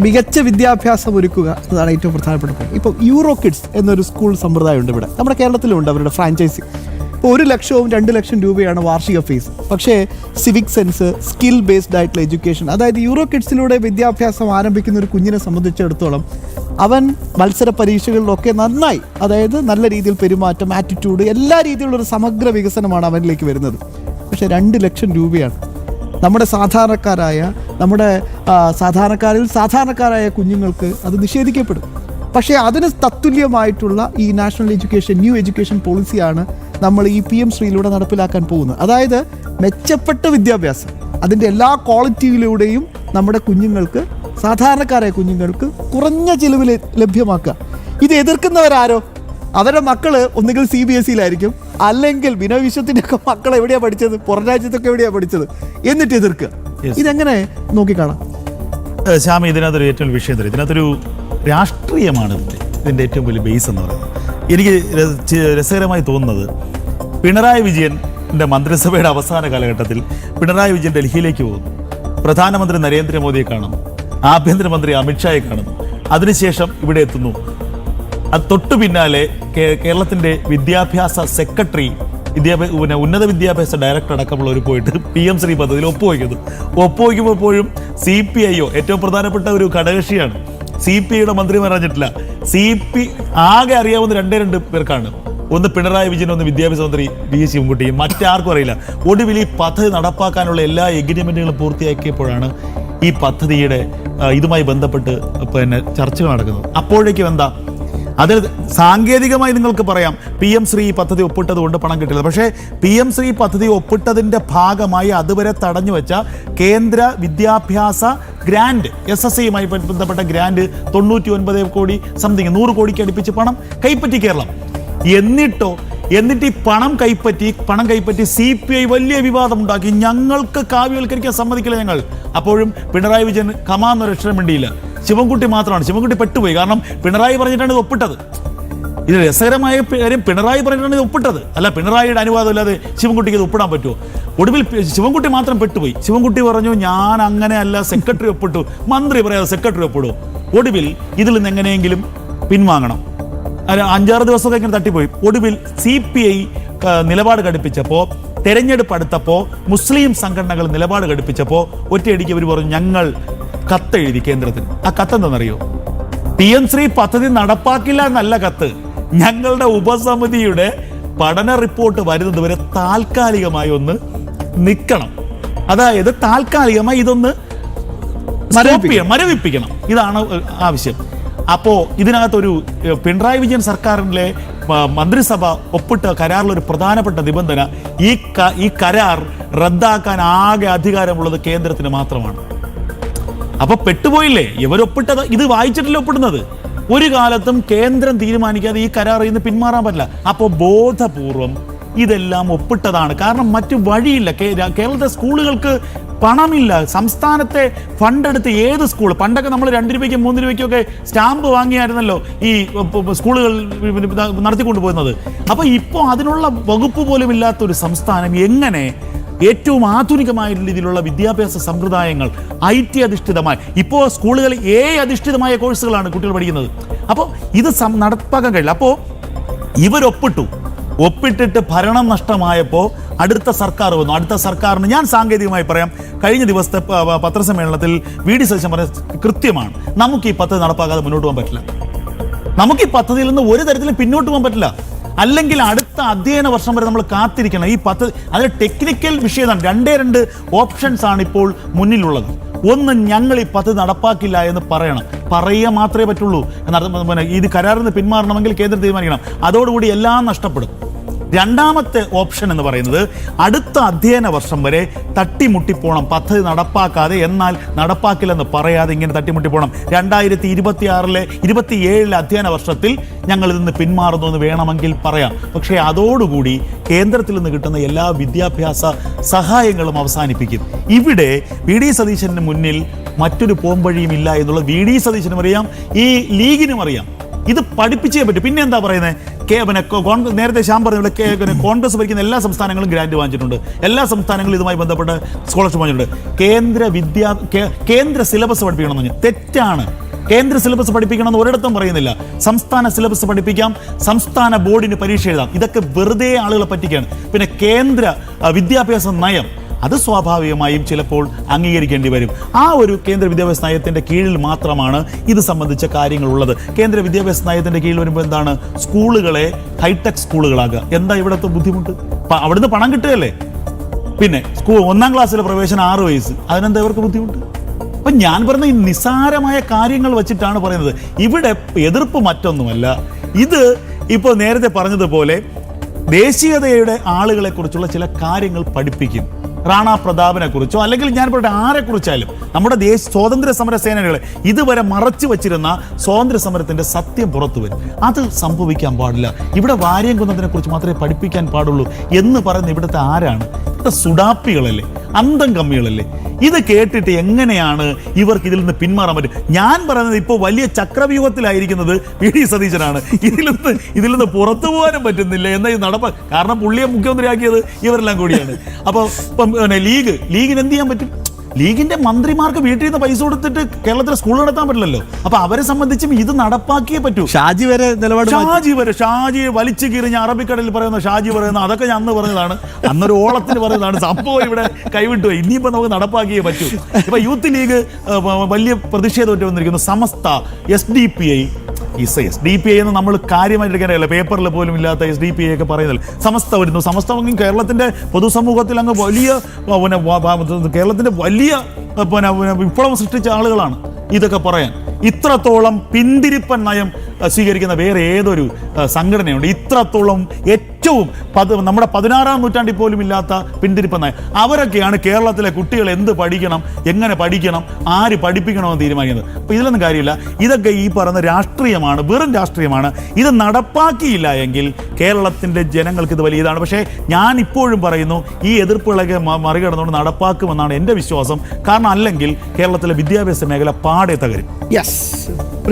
മികച്ച വിദ്യാഭ്യാസം ഒരുക്കുക എന്നതാണ് ഏറ്റവും പ്രധാനപ്പെട്ട കാര്യം. ഇപ്പോൾ യൂറോ കിഡ്സ് എന്നൊരു സ്കൂൾ സമ്പ്രദായമുണ്ട് ഇവിടെ, നമ്മുടെ കേരളത്തിലുണ്ട് അവരുടെ ഫ്രാഞ്ചൈസി. ഇപ്പോൾ 1 ലക്ഷവും 2 ലക്ഷം രൂപയാണ് വാർഷിക ഫീസ്. പക്ഷേ സിവിക് സെൻസ്, സ്കിൽ ബേസ്ഡ് ആയിട്ടുള്ള എഡ്യൂക്കേഷൻ, അതായത് യൂറോ കിഡ്സിലൂടെ വിദ്യാഭ്യാസം ആരംഭിക്കുന്ന ഒരു കുഞ്ഞിനെ സംബന്ധിച്ചിടത്തോളം അവൻ മത്സര പരീക്ഷകളിലൊക്കെ നന്നായി, അതായത് നല്ല രീതിയിൽ പെരുമാറ്റം, ആറ്റിറ്റ്യൂഡ്, എല്ലാ രീതിയിലുള്ള ഒരു സമഗ്ര വികസനമാണ് അവനിലേക്ക് വരുന്നത്. പക്ഷേ 2 ലക്ഷം രൂപയാണ് നമ്മുടെ സാധാരണക്കാരായ കുഞ്ഞുങ്ങൾക്ക് അത് നിഷേധിക്കപ്പെടും. പക്ഷേ അതിന് തത്തുല്യമായിട്ടുള്ള ഈ നാഷണൽ എഡ്യൂക്കേഷൻ, ന്യൂ എഡ്യൂക്കേഷൻ പോളിസിയാണ് നമ്മൾ ഈ PM ശ്രീയിലൂടെ നടപ്പിലാക്കാൻ പോകുന്നത്. അതായത് മെച്ചപ്പെട്ട വിദ്യാഭ്യാസം അതിൻ്റെ എല്ലാ ക്വാളിറ്റിയിലൂടെയും നമ്മുടെ കുഞ്ഞുങ്ങൾക്ക്, സാധാരണക്കാരായ കുഞ്ഞുങ്ങൾക്ക് കുറഞ്ഞ ചിലവിൽ ലഭ്യമാക്കുക. ഇത് എതിർക്കുന്നവരാരോ? അവരുടെ മക്കൾ ഒന്നുകിൽ CBSEയിലായിരിക്കും, അല്ലെങ്കിൽ ബിനോയ് വിശ്വത്തിൻ്റെ ഒക്കെ മക്കൾ എവിടെയാണ് പഠിച്ചത്, പുറം രാജ്യത്തൊക്കെ എവിടെയാണ് പഠിച്ചത്, എന്നിട്ട് എതിർക്കുക. ഇതെങ്ങനെ നോക്കിക്കാണാം? ശ്യാമി, ഇതിനകത്തൊരു ഏറ്റവും വിഷയം തരും, ഇതിനകത്തൊരു രാഷ്ട്രീയമാണ് ഇതിൻ്റെ ഏറ്റവും വലിയ ബേസ് എന്ന് പറയുന്നത്. എനിക്ക് രസകരമായി തോന്നുന്നത്, പിണറായി വിജയൻ്റെ മന്ത്രിസഭയുടെ അവസാന കാലഘട്ടത്തിൽ പിണറായി വിജയൻ ഡൽഹിയിലേക്ക് പോകുന്നു, പ്രധാനമന്ത്രി നരേന്ദ്രമോദിയെ കാണുന്നു, ആഭ്യന്തരമന്ത്രി അമിത്ഷായെ കാണുന്നു, അതിനുശേഷം ഇവിടെ എത്തുന്നു. അത് തൊട്ടു പിന്നാലെ കേരളത്തിൻ്റെ വിദ്യാഭ്യാസ സെക്രട്ടറി, ഉന്നത വിദ്യാഭ്യാസ ഡയറക്ടർ അടക്കമുള്ളവർ പോയിട്ട് PM ശ്രീ പദ്ധതിയിൽ ഒപ്പുവയ്ക്കുമ്പോഴും CPIO ഏറ്റവും പ്രധാനപ്പെട്ട ഒരു ഘടകകക്ഷിയാണ്. CPIയുടെ മന്ത്രിമാർ അറിഞ്ഞിട്ടില്ല. ആകെ അറിയാവുന്ന 2 പേർക്കാണ്. ഒന്ന് പിണറായി വിജയൻ, ഒന്ന് വിദ്യാഭ്യാസ മന്ത്രി VS ശിവൻകുട്ടിയും, മറ്റാർക്കും അറിയില്ല. ഒടുവിൽ ഈ പദ്ധതി നടപ്പാക്കാനുള്ള എല്ലാ എഗ്രിമെന്റുകളും പൂർത്തിയാക്കിയപ്പോഴാണ് ഈ പദ്ധതിയുടെ ഇതുമായി ബന്ധപ്പെട്ട് ചർച്ചകൾ നടക്കുന്നത്. അപ്പോഴേക്കും എന്താ, അതിൽ സാങ്കേതികമായി നിങ്ങൾക്ക് പറയാം PM ശ്രീ പദ്ധതി ഒപ്പിട്ടത് കൊണ്ട് പണം കിട്ടില്ല. പക്ഷേ PM ശ്രീ പദ്ധതി ഒപ്പിട്ടതിൻ്റെ ഭാഗമായി അതുവരെ തടഞ്ഞു വെച്ച കേന്ദ്ര വിദ്യാഭ്യാസ ഗ്രാൻഡ്, SSAയുമായി ബന്ധപ്പെട്ട ഗ്രാൻഡ് 99 കോടി സംതിങ്, 100 കോടിക്ക് അടുപ്പിച്ച് പണം കൈപ്പറ്റി കേരളം. എന്നിട്ട് ഈ പണം കൈപ്പറ്റി CPI വലിയ വിവാദമുണ്ടാക്കി. ഞങ്ങൾക്ക് കാവ്യവൽക്കരിക്കാൻ സമ്മതിക്കില്ല ഞങ്ങൾ. അപ്പോഴും പിണറായി വിജയൻ കമാന്നൊരു അക്ഷരം വേണ്ടിയില്ല. ശിവൻകുട്ടി മാത്രമാണ്. ശിവൻകുട്ടി പെട്ടുപോയി. കാരണം പിണറായി പറഞ്ഞിട്ടാണ് ഇത് ഒപ്പിട്ടത്. ഇത് രസകരമായ കാര്യം, പിണറായി പറഞ്ഞിട്ടാണ് ഇത് ഒപ്പിട്ടത്, അല്ല പിണറായിയുടെ അനുവാദം ഇല്ലാതെ ശിവൻകുട്ടിക്ക് ഇത് ഒപ്പിടാൻ പറ്റുമോ? ഒടുവിൽ ശിവൻകുട്ടി മാത്രം പെട്ടുപോയി. ശിവൻകുട്ടി പറഞ്ഞു, ഞാൻ അങ്ങനെ അല്ല, സെക്രട്ടറി ഒപ്പിട്ടു. മന്ത്രി പറയാതെ സെക്രട്ടറി ഒപ്പിടുമോ? ഒടുവിൽ ഇതിൽ നിന്ന് എങ്ങനെയെങ്കിലും പിൻവാങ്ങണം. 5-6 ദിവസമൊക്കെ ഇങ്ങനെ തട്ടിപ്പോയി. ഒടുവിൽ CPI നിലപാട് ഘടിപ്പിച്ചപ്പോൾ, തെരഞ്ഞെടുപ്പ് അടുത്തപ്പോൾ, മുസ്ലിം സംഘടനകൾ നിലപാട് ഘടിപ്പിച്ചപ്പോൾ ഒറ്റയടിക്ക് അവർ പറഞ്ഞു, ഞങ്ങൾ കത്തെഴുതി കേന്ദ്രത്തിന്. ആ കത്തെന്താണെന്നറിയോ? PM ശ്രീ പദ്ധതി നടപ്പാക്കില്ല എന്നല്ല കത്ത്. ഞങ്ങളുടെ ഉപസമിതിയുടെ പഠന റിപ്പോർട്ട് വരുന്നത് വരെ താൽക്കാലികമായി ഒന്ന് നിൽക്കണം. അതായത് താൽക്കാലികമായി ഇതൊന്ന് മരവിപ്പിക്കണം. ഇതാണ് ആവശ്യം. അപ്പോൾ ഇതിനകത്തൊരു പിണറായി വിജയൻ സർക്കാരിലെ മന്ത്രിസഭ ഒപ്പിട്ട കരാറിലൊരു പ്രധാനപ്പെട്ട നിബന്ധന, ഈ കരാർ റദ്ദാക്കാൻ ആകെ അധികാരമുള്ളത് കേന്ദ്രത്തിന് മാത്രമാണ്. അപ്പോൾ പെട്ടുപോയില്ലേ ഇവരൊപ്പിട്ടത്? ഇത് വായിച്ചിട്ടല്ലേ ഒപ്പിടുന്നത്. ഒരു കാലത്തും കേന്ദ്രം തീരുമാനിക്കാതെ ഈ കരാറിൽ നിന്ന് പിന്മാറാൻ പറ്റില്ല. അപ്പോൾ ബോധപൂർവം ഇതെല്ലാം ഒപ്പിട്ടതാണ്. കാരണം മറ്റു വഴിയില്ല. കേരളത്തിലെ സ്കൂളുകൾക്ക് പണമില്ല. സംസ്ഥാനത്തെ ഫണ്ട് എടുത്ത് ഏത് സ്കൂൾ, പണ്ടൊക്കെ നമ്മൾ 2 രൂപയ്ക്കും 3 രൂപയ്ക്കൊക്കെ സ്റ്റാമ്പ് വാങ്ങിയായിരുന്നല്ലോ ഈ സ്കൂളുകൾ നടത്തിക്കൊണ്ടു പോകുന്നത്. അപ്പോൾ ഇപ്പോൾ അതിനുള്ള വകുപ്പ് പോലും ഇല്ലാത്തൊരു സംസ്ഥാനം എങ്ങനെ ഏറ്റവും ആധുനികമായ രീതിയിലുള്ള വിദ്യാഭ്യാസ സമ്പ്രദായങ്ങൾ, IT അധിഷ്ഠിതമായി, ഇപ്പോൾ സ്കൂളുകൾ AI അധിഷ്ഠിതമായ കോഴ്സുകളാണ് കുട്ടികൾ പഠിക്കുന്നത്. അപ്പോൾ ഇത് നടപ്പാക്കാൻ കഴിയില്ല. അപ്പോൾ ഒപ്പിട്ടിട്ട് ഭരണം നഷ്ടമായപ്പോൾ അടുത്ത സർക്കാർ വന്നു. അടുത്ത സർക്കാരിന് ഞാൻ സാങ്കേതികമായി പറയാം, കഴിഞ്ഞ ദിവസത്തെ പത്രസമ്മേളനത്തിൽ VD സതീശൻ പറഞ്ഞത് കൃത്യമാണ്. നമുക്ക് ഈ പദ്ധതി നടപ്പാക്കാതെ മുന്നോട്ട് പോകാൻ പറ്റില്ല. നമുക്ക് ഈ പദ്ധതിയിൽ നിന്ന് ഒരു തരത്തിലും പിന്നോട്ട് പോകാൻ പറ്റില്ല. അല്ലെങ്കിൽ അടുത്ത അധ്യയന വർഷം വരെ നമ്മൾ കാത്തിരിക്കണം. ഈ പദ്ധതി അതിന് ടെക്നിക്കൽ വിഷയമാണ്. 2 ഓപ്ഷൻസ് ആണ് ഇപ്പോൾ മുന്നിലുള്ളത്. ഒന്ന്, ഞങ്ങൾ ഈ പദ്ധതി നടപ്പാക്കില്ല എന്ന് പറയുക മാത്രമേ പറ്റുള്ളൂ. ഇത് കരാറിൽ നിന്ന് പിന്മാറണമെങ്കിൽ കേന്ദ്രം തീരുമാനിക്കണം. അതോടുകൂടി എല്ലാം നഷ്ടപ്പെടും. രണ്ടാമത്തെ ഓപ്ഷൻ എന്ന് പറയുന്നത് അടുത്ത അധ്യയന വർഷം വരെ തട്ടിമുട്ടിപ്പോണം, പദ്ധതി നടപ്പാക്കാതെ, എന്നാൽ നടപ്പാക്കില്ലെന്ന് പറയാതെ ഇങ്ങനെ തട്ടിമുട്ടിപ്പോണം. 2026-27 അധ്യയന വർഷത്തിൽ ഞങ്ങൾ ഇതിൽ നിന്ന് പിന്മാറുന്നു എന്ന് വേണമെങ്കിൽ പറയാം. പക്ഷേ അതോടുകൂടി കേന്ദ്രത്തിൽ നിന്ന് കിട്ടുന്ന എല്ലാ വിദ്യാഭ്യാസ സഹായങ്ങളും അവസാനിപ്പിക്കും. ഇവിടെ VD സതീശന് മുന്നിൽ മറ്റൊരു പോംവഴിയും ഇല്ല എന്നുള്ളത് VD സതീശനും അറിയാം, ഈ ലീഗിനും അറിയാം. ഇത് പഠിപ്പിച്ചേ പറ്റും. പിന്നെ എന്താ പറയുന്നത്, നേരത്തെ ശ്യാം പറഞ്ഞ പോലെ കോൺഗ്രസ് ഭരിക്കുന്ന എല്ലാ സംസ്ഥാനങ്ങളും ഗ്രാന്റ് വാങ്ങിച്ചിട്ടുണ്ട്, എല്ലാ സംസ്ഥാനങ്ങളും ഇതുമായി ബന്ധപ്പെട്ട് സ്കോളർഷിപ്പ് വാങ്ങിച്ചിട്ടുണ്ട്. കേന്ദ്ര സിലബസ് പഠിപ്പിക്കണം എന്ന് പറഞ്ഞാൽ തെറ്റാണ്. കേന്ദ്ര സിലബസ് പഠിപ്പിക്കണമെന്ന് ഒരിടത്തും പറയുന്നില്ല. സംസ്ഥാന സിലബസ് പഠിപ്പിക്കാം, സംസ്ഥാന ബോർഡിന് പരീക്ഷ എഴുതാം. ഇതൊക്കെ വെറുതെ ആളുകളെ പറ്റിക്കുകയാണ്. പിന്നെ കേന്ദ്ര വിദ്യാഭ്യാസ നയം അത് സ്വാഭാവികമായും ചിലപ്പോൾ അംഗീകരിക്കേണ്ടി വരും. ആ ഒരു കേന്ദ്ര വിദ്യാഭ്യാസ നയത്തിൻ്റെ കീഴിൽ മാത്രമാണ് ഇത് സംബന്ധിച്ച കാര്യങ്ങളുള്ളത്. കേന്ദ്ര വിദ്യാഭ്യാസ നയത്തിൻ്റെ കീഴിൽ വരുമ്പോൾ എന്താണ്, സ്കൂളുകളെ ഹൈടെക് സ്കൂളുകളാകുക. എന്താ ഇവിടുത്തെ ബുദ്ധിമുട്ട്? അവിടുന്ന് പണം കിട്ടുകയല്ലേ. പിന്നെ ഒന്നാം ക്ലാസ്സിലെ പ്രവേശനം 6 വയസ്സ്, അതിനെന്താ ഇവർക്ക് ബുദ്ധിമുട്ട്? അപ്പം ഞാൻ പറഞ്ഞ ഈ നിസ്സാരമായ കാര്യങ്ങൾ വെച്ചിട്ടാണ് പറയുന്നത്. ഇവിടെ എതിർപ്പ് മറ്റൊന്നുമല്ല. ഇത് ഇപ്പോൾ നേരത്തെ പറഞ്ഞതുപോലെ ദേശീയതയുടെ ആളുകളെക്കുറിച്ചുള്ള ചില കാര്യങ്ങൾ പഠിപ്പിക്കും. റാണ പ്രതാപിനെ കുറിച്ചോ അല്ലെങ്കിൽ ഞാൻ പറയട്ടെ ആരെക്കുറിച്ചായാലും നമ്മുടെ സ്വാതന്ത്ര്യ സമര സേനാനികളെ ഇതുവരെ മറച്ചു വച്ചിരുന്ന സ്വാതന്ത്ര്യ സമരത്തിന്റെ സത്യം പുറത്തു വരും. അത് സംഭവിക്കാൻ പാടില്ല. ഇവിടെ വാര്യം കുന്നതിനെ കുറിച്ച് മാത്രമേ പഠിപ്പിക്കാൻ പാടുള്ളൂ എന്ന് പറയുന്ന ഇവിടുത്തെ ആരാണ്? ഇവിടുത്തെ സുഡാപ്പികളല്ലേ, അന്തം കമ്മികളല്ലേ. ഇത് കേട്ടിട്ട് എങ്ങനെയാണ് ഇവർക്ക് ഇതിൽ നിന്ന് പിന്മാറാൻ പറ്റും? ഞാൻ പറയുന്നത് ഇപ്പോൾ വലിയ ചക്രവ്യൂഹത്തിലായിരിക്കുന്നത് വി.ഡി. സതീശനാണ്. ഇതിൽ നിന്ന് പുറത്തു പോകാനും പറ്റുന്നില്ല എന്ന കാരണം പുള്ളിയെ മുഖ്യമന്ത്രിയാക്കിയത് ഇവരെല്ലാം കൂടിയാണ്. അപ്പോൾ ഇപ്പം ലീഗിന് എന്ത് ചെയ്യാൻ പറ്റും? ലീഗിന്റെ മന്ത്രിമാർക്ക് വീട്ടിൽ നിന്ന് പൈസ കൊടുത്തിട്ട് കേരളത്തിലെ സ്കൂൾ നടത്താൻ പറ്റില്ലല്ലോ. അപ്പൊ അവരെ സംബന്ധിച്ചും ഇത് നടപ്പാക്കിയേ പറ്റൂ. ഷാജി വലിച്ചു കീറിഞ്ഞ അറബിക്കടലിൽ പറയുന്ന ഷാജി പറയുന്ന അതൊക്കെ ഞാൻ അന്ന് പറഞ്ഞതാണ്, അന്നൊരു ഓളത്തിന് പറഞ്ഞതാണ്. സംഭവം ഇവിടെ കൈവിട്ടു. ഇനിയിപ്പോ നമുക്ക് നടപ്പാക്കിയേ പറ്റൂ. ഇപ്പൊ യൂത്ത് ലീഗ് വലിയ പ്രതിഷേധമായിട്ട് വന്നിരിക്കുന്നു. സമസ്ത, SDPI എന്ന് നമ്മൾ കാര്യമായിട്ട് എടുക്കാനല്ല, പേപ്പറിൽ പോലും ഇല്ലാത്ത SDPI ഒക്കെ പറയുന്നില്ല. സമസ്ത വരുന്നു. സമസ്ത കേരളത്തിന്റെ പൊതുസമൂഹത്തിൽ അങ്ങ് വലിയ കേരളത്തിന്റെ വലിയ വിപ്ലവം സൃഷ്ടിച്ച ആളുകളാണ്. ഇതൊക്കെ പറയാൻ ഇത്രത്തോളം പിന്തിരിപ്പൻ നയം സ്വീകരിക്കുന്ന വേറെ ഏതൊരു സംഘടനയുണ്ട്? ഇത്രത്തോളം ഏറ്റവും നമ്മുടെ 16-ാം നൂറ്റാണ്ടിൽ പോലും ഇല്ലാത്ത പിന്തിരിപ്പൻ നയം. അവരൊക്കെയാണ് കേരളത്തിലെ കുട്ടികൾ എന്ത് പഠിക്കണം, എങ്ങനെ പഠിക്കണം, ആര് പഠിപ്പിക്കണമെന്ന് തീരുമാനിക്കുന്നത്. അപ്പോൾ ഇതിലൊന്നും കാര്യമില്ല. ഇതൊക്കെ ഈ പറയുന്ന രാഷ്ട്രീയമാണ്, വെറും രാഷ്ട്രീയമാണ്. ഇത് നടപ്പാക്കിയില്ല എങ്കിൽ കേരളത്തിൻ്റെ ജനങ്ങൾക്ക് ഇത് വലിയ ഇതാണ്. പക്ഷേ ഞാൻ ഇപ്പോഴും പറയുന്നു, ഈ എതിർപ്പുകളൊക്കെ മറികടന്നുകൊണ്ട് നടപ്പാക്കുമെന്നാണ് എൻ്റെ വിശ്വാസം. കാരണം അല്ലെങ്കിൽ കേരളത്തിലെ വിദ്യാഭ്യാസ മേഖല പാടെ തകരും. യെസ്.